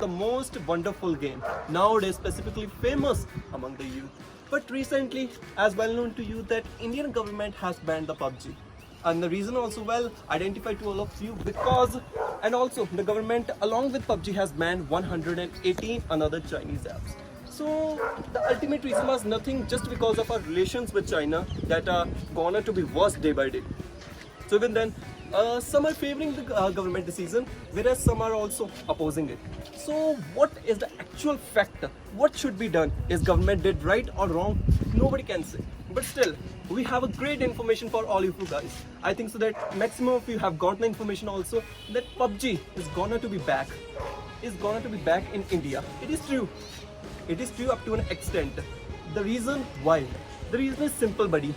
the most wonderful game, nowadays specifically famous among the youth. But recently, as well known to you, that Indian government has banned the PUBG. And the reason also well identified to all of you, because and also the government along with PUBG has banned 118 another Chinese apps. So the ultimate reason was nothing, just because of our relations with China that are gonna to be worse day by day. So even then, some are favoring the government decision, whereas some are also opposing it. So what is the actual fact? What should be done? Is government did right or wrong? Nobody can say. But still, we have a great information for all of you guys. I think so that maximum of you have got the information also that PUBG is gonna to be back. Is gonna to be back in India. It is true. It is true up to an extent. The reason why? The reason is simple, buddy.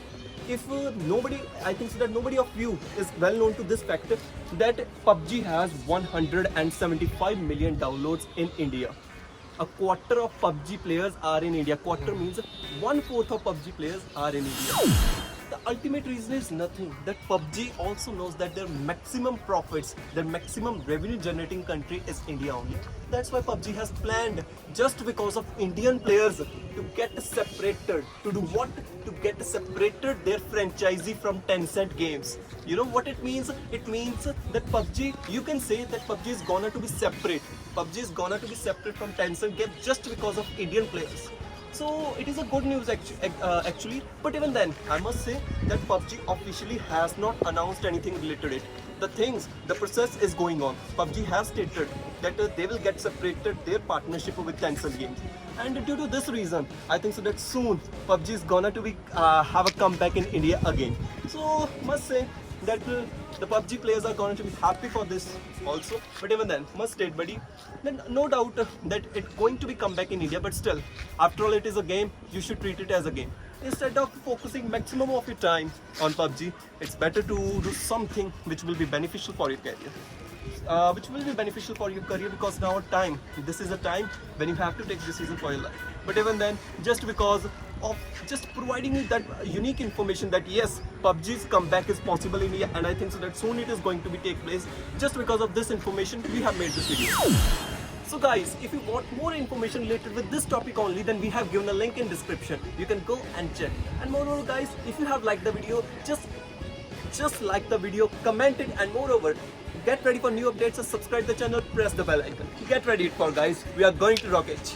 If nobody, I think so that nobody of you is well known to this fact that PUBG has 175 million downloads in India. A quarter of PUBG players are in India. Quarter means 1/4 of PUBG players are in India. The ultimate reason is nothing, that PUBG also knows that their maximum profits, their maximum revenue generating country is India only. That's why PUBG has planned, just because of Indian players, to get separated. To do what? To get separated their franchisee from Tencent Games. You know what it means? It means that PUBG, you can say that PUBG is gonna to be separate. PUBG is gonna to be separate from Tencent Games just because of Indian players. So it is a good news actually, but even then I must say that PUBG officially has not announced anything related to it. The process is going on. PUBG has stated that they will get separated their partnership with Tencent Games, and due to this reason, I think so that soon PUBG is gonna to be have a comeback in India again. So must say that the PUBG players are going to be happy for this also. But even then, must state, buddy, then no doubt that it's going to be come back in India. But still, after all, it is a game. You should treat it as a game. Instead of focusing maximum of your time on PUBG, it's better to do something which will be beneficial for your career. Because now time, this is a time when you have to take decision for your life. But even then, just because of just providing you that unique information that yes, PUBG's comeback is possible in India, and I think so that soon it is going to be take place. Just because of this information, we have made this video. So guys, if you want more information related with this topic only, then we have given a link in description. You can go and check. And moreover guys, if you have liked the video, just like the video, comment it, and moreover, get ready for new updates and subscribe the channel, press the bell icon. Get ready for guys, we are going to rock it.